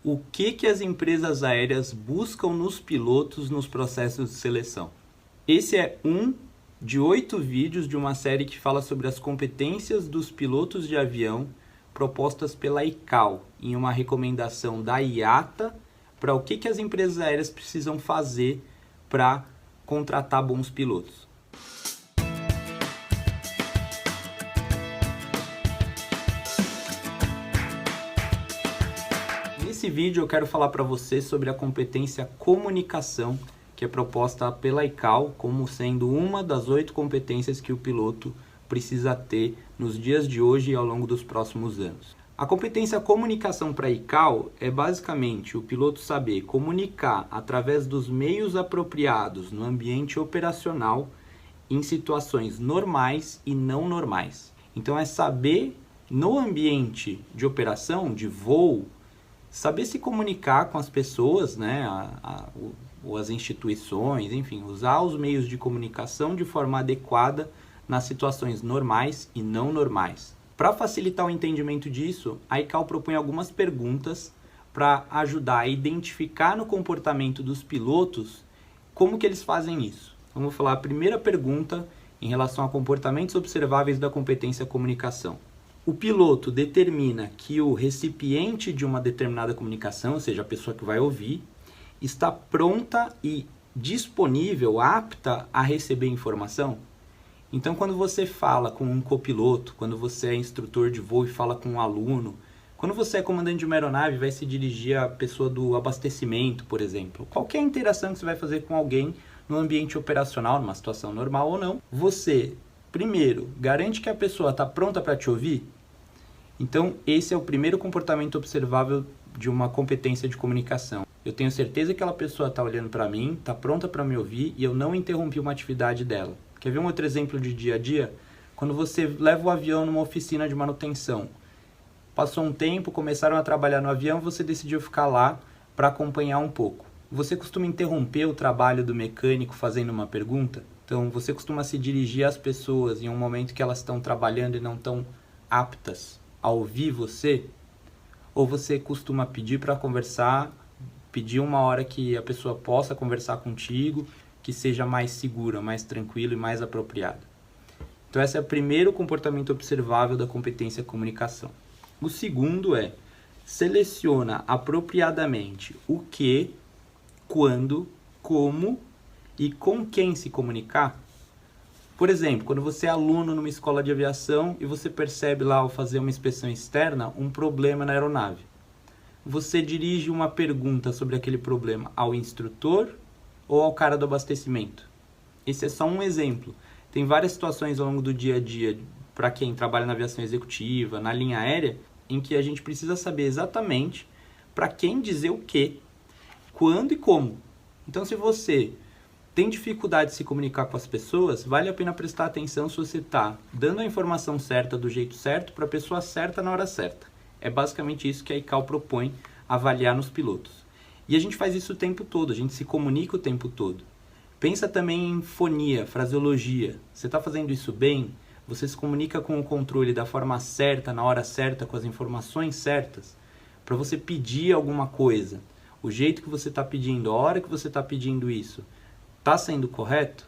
O que as empresas aéreas buscam nos pilotos nos processos de seleção? Esse é um de 8 vídeos de uma série que fala sobre as competências dos pilotos de avião propostas pela ICAO, em uma recomendação da IATA para o que as empresas aéreas precisam fazer para contratar bons pilotos. Nesse vídeo eu quero falar para você sobre a competência comunicação, que é proposta pela ICAO como sendo uma das 8 competências que o piloto precisa ter nos dias de hoje e ao longo dos próximos anos. A competência comunicação para a ICAO é basicamente o piloto saber comunicar através dos meios apropriados no ambiente operacional em situações normais e não normais. Então é saber no ambiente de operação, de voo, saber se comunicar com as pessoas, né, ou as instituições, enfim, usar os meios de comunicação de forma adequada nas situações normais e não normais. Para facilitar o entendimento disso, a ICAO propõe algumas perguntas para ajudar a identificar no comportamento dos pilotos como que eles fazem isso. Então, vou falar a primeira pergunta em relação a comportamentos observáveis da competência comunicação. O piloto determina que o recipiente de uma determinada comunicação, ou seja, a pessoa que vai ouvir, está pronta e disponível, apta a receber informação? Então, quando você fala com um copiloto, quando você é instrutor de voo e fala com um aluno, quando você é comandante de uma aeronave e vai se dirigir à pessoa do abastecimento, por exemplo, qualquer interação que você vai fazer com alguém no ambiente operacional, numa situação normal ou não, você, primeiro, garante que a pessoa está pronta para te ouvir? Então, esse é o primeiro comportamento observável de uma competência de comunicação. Eu tenho certeza que aquela pessoa está olhando para mim, está pronta para me ouvir e eu não interrompi uma atividade dela. Quer ver um outro exemplo de dia a dia? Quando você leva o avião numa oficina de manutenção. Passou um tempo, começaram a trabalhar no avião, você decidiu ficar lá para acompanhar um pouco. Você costuma interromper o trabalho do mecânico fazendo uma pergunta? Então, você costuma se dirigir às pessoas em um momento que elas estão trabalhando e não estão aptas a ouvir você? Ou você costuma pedir para conversar, pedir uma hora que a pessoa possa conversar contigo, que seja mais segura, mais tranquilo e mais apropriado? Então esse é o primeiro comportamento observável da competência comunicação. O segundo é, seleciona apropriadamente o que, quando, como e com quem se comunicar. Por exemplo, quando você é aluno numa escola de aviação e você percebe lá ao fazer uma inspeção externa um problema na aeronave. Você dirige uma pergunta sobre aquele problema ao instrutor ou ao cara do abastecimento? Esse é só um exemplo. Tem várias situações ao longo do dia a dia, para quem trabalha na aviação executiva, na linha aérea, em que a gente precisa saber exatamente para quem dizer o que, quando e como. Então, se você tem dificuldade de se comunicar com as pessoas, vale a pena prestar atenção se você está dando a informação certa do jeito certo para a pessoa certa na hora certa. É basicamente isso que a ICAO propõe avaliar nos pilotos. E a gente faz isso o tempo todo, a gente se comunica o tempo todo. Pensa também em fonia, fraseologia. Você está fazendo isso bem? Você se comunica com o controle da forma certa, na hora certa, com as informações certas? Para você pedir alguma coisa, o jeito que você está pedindo, a hora que você está pedindo isso, está sendo correto?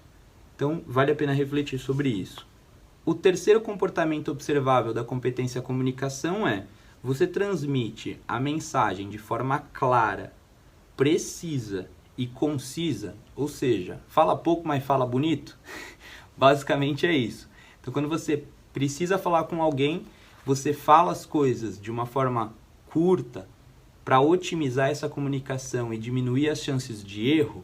Então, vale a pena refletir sobre isso. O terceiro comportamento observável da competência comunicação é: você transmite a mensagem de forma clara, precisa e concisa, ou seja, fala pouco, mas fala bonito. Basicamente é isso. Então, quando você precisa falar com alguém, você fala as coisas de uma forma curta para otimizar essa comunicação e diminuir as chances de erro.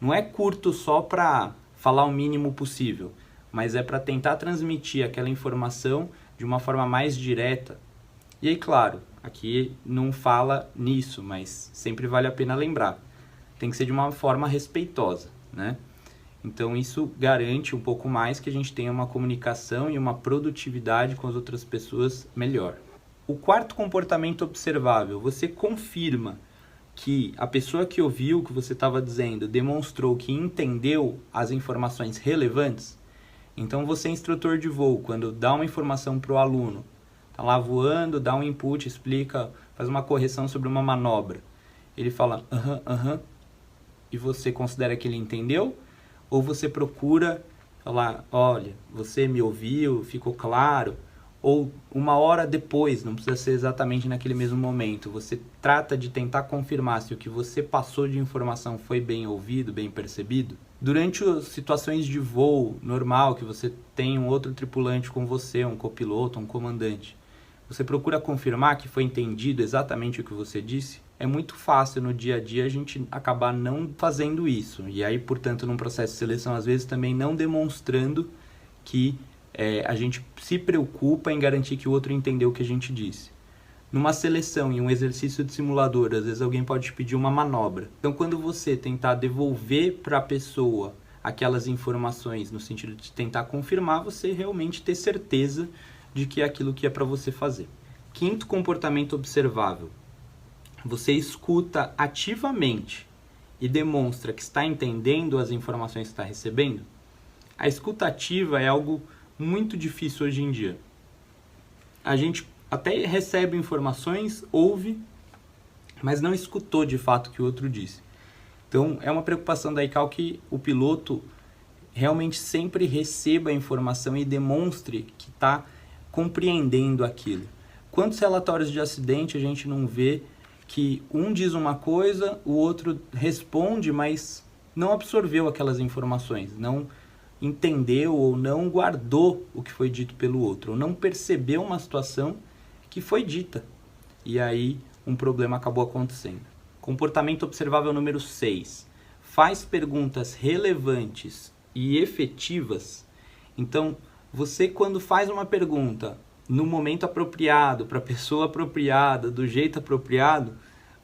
Não é curto só para falar o mínimo possível, mas é para tentar transmitir aquela informação de uma forma mais direta. E aí, claro, aqui não fala nisso, mas sempre vale a pena lembrar. Tem que ser de uma forma respeitosa, né? Então isso garante um pouco mais que a gente tenha uma comunicação e uma produtividade com as outras pessoas melhor. O quarto comportamento observável, você confirma que a pessoa que ouviu o que você estava dizendo demonstrou que entendeu as informações relevantes. Então você é instrutor de voo, quando dá uma informação para o aluno, está lá voando, dá um input, explica faz uma correção sobre uma manobra. Ele fala aham, aham, e você considera que ele entendeu? Ou você procura falar, olha, você me ouviu, ficou claro? Ou uma hora depois, não precisa ser exatamente naquele mesmo momento, você trata de tentar confirmar se o que você passou de informação foi bem ouvido, bem percebido? Durante as situações de voo normal, que você tem um outro tripulante com você, um copiloto, um comandante, você procura confirmar que foi entendido exatamente o que você disse? É muito fácil no dia a dia a gente acabar não fazendo isso. E aí, portanto, num processo de seleção, às vezes também não demonstrando que a gente se preocupa em garantir que o outro entendeu o que a gente disse. Numa seleção e um exercício de simulador, às vezes alguém pode te pedir uma manobra. Então, quando você tentar devolver para a pessoa aquelas informações no sentido de tentar confirmar, você realmente ter certeza de que é aquilo que é para você fazer. Quinto comportamento observável. Você escuta ativamente e demonstra que está entendendo as informações que está recebendo. A escuta ativa é algo muito difícil hoje em dia. A gente até recebe informações, ouve, mas não escutou de fato o que o outro disse. Então, é uma preocupação da ICAO que o piloto realmente sempre receba a informação e demonstre que está compreendendo aquilo. Quantos relatórios de acidente a gente não vê que um diz uma coisa, o outro responde, mas não absorveu aquelas informações, não entendeu ou não guardou o que foi dito pelo outro, ou não percebeu uma situação que foi dita. E aí um problema acabou acontecendo. Comportamento observável número 6. Faz perguntas relevantes e efetivas. Então, você quando faz uma pergunta no momento apropriado, para a pessoa apropriada, do jeito apropriado,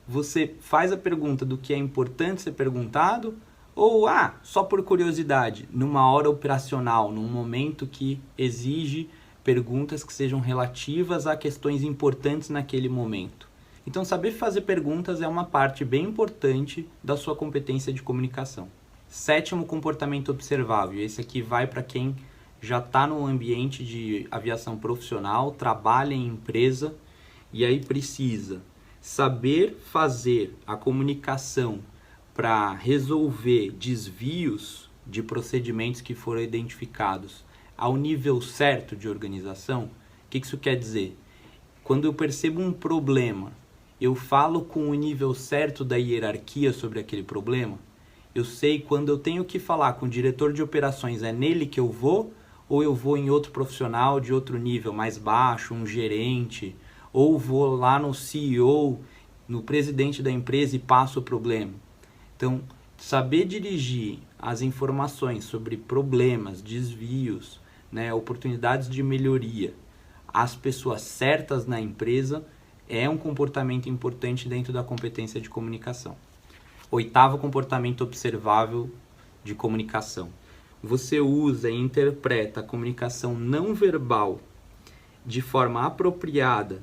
você faz a pergunta do que é importante ser perguntado, ou só por curiosidade, numa hora operacional, num momento que exige perguntas que sejam relativas a questões importantes naquele momento. Então, saber fazer perguntas é uma parte bem importante da sua competência de comunicação. Sétimo comportamento observável, esse aqui vai para quem já está no ambiente de aviação profissional, trabalha em empresa e aí precisa saber fazer a comunicação para resolver desvios de procedimentos que foram identificados ao nível certo de organização. O que isso quer dizer? Quando eu percebo um problema, eu falo com o nível certo da hierarquia sobre aquele problema. Eu sei quando eu tenho que falar com o diretor de operações, é nele que eu vou, ou eu vou em outro profissional de outro nível, mais baixo, um gerente, ou vou lá no CEO, no presidente da empresa e passo o problema. Então, saber dirigir as informações sobre problemas, desvios, oportunidades de melhoria às pessoas certas na empresa é um comportamento importante dentro da competência de comunicação. Oitavo comportamento observável de comunicação. Você usa e interpreta a comunicação não verbal de forma apropriada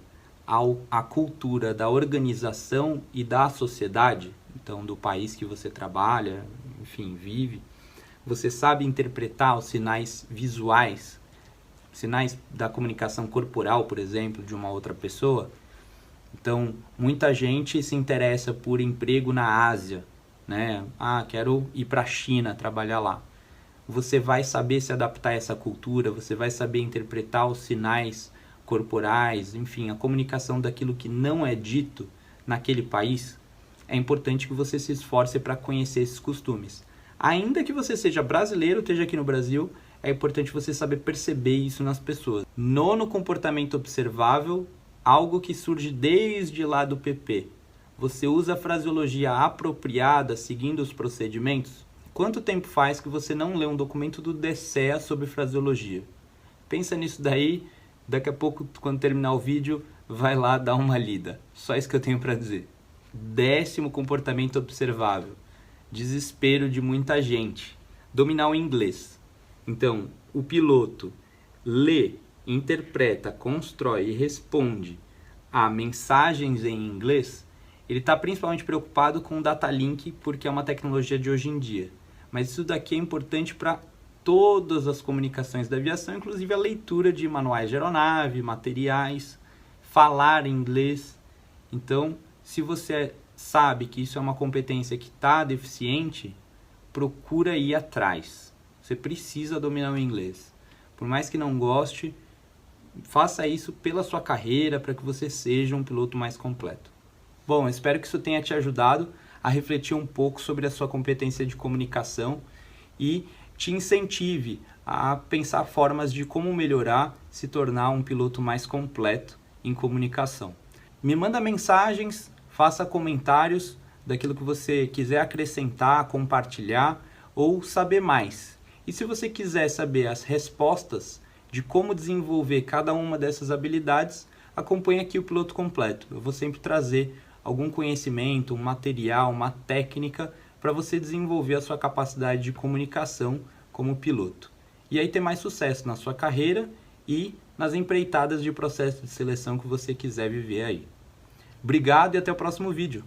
à cultura da organização e da sociedade, então do país que você trabalha, enfim, vive. Você sabe interpretar os sinais visuais, sinais da comunicação corporal, por exemplo, de uma outra pessoa. Então, muita gente se interessa por emprego na Ásia, quero ir para a China trabalhar lá. Você vai saber se adaptar a essa cultura, você vai saber interpretar os sinais corporais, enfim, a comunicação daquilo que não é dito naquele país. É importante que você se esforce para conhecer esses costumes. Ainda que você seja brasileiro, esteja aqui no Brasil, é importante você saber perceber isso nas pessoas. Nono comportamento observável, algo que surge desde lá do PP. Você usa a fraseologia apropriada seguindo os procedimentos? Quanto tempo faz que você não lê um documento do DCEA sobre fraseologia? Pensa nisso daí, daqui a pouco, quando terminar o vídeo, vai lá dar uma lida. Só isso que eu tenho para dizer. 10º comportamento observável. Desespero de muita gente. Dominar o inglês. Então, o piloto lê, interpreta, constrói e responde a mensagens em inglês. Ele está principalmente preocupado com o data link, porque é uma tecnologia de hoje em dia. Mas isso daqui é importante para todas as comunicações da aviação, inclusive a leitura de manuais de aeronave, materiais, falar inglês. Então, se você sabe que isso é uma competência que está deficiente, procura ir atrás. Você precisa dominar o inglês. Por mais que não goste, faça isso pela sua carreira, para que você seja um piloto mais completo. Bom, espero que isso tenha te ajudado a refletir um pouco sobre a sua competência de comunicação e te incentive a pensar formas de como melhorar, se tornar um piloto mais completo em comunicação. Me manda mensagens, faça comentários daquilo que você quiser acrescentar, compartilhar ou saber mais. E se você quiser saber as respostas de como desenvolver cada uma dessas habilidades, acompanhe aqui o Piloto Completo. Eu vou sempre trazer algum conhecimento, um material, uma técnica para você desenvolver a sua capacidade de comunicação como piloto. E aí ter mais sucesso na sua carreira e nas empreitadas de processo de seleção que você quiser viver aí. Obrigado e até o próximo vídeo.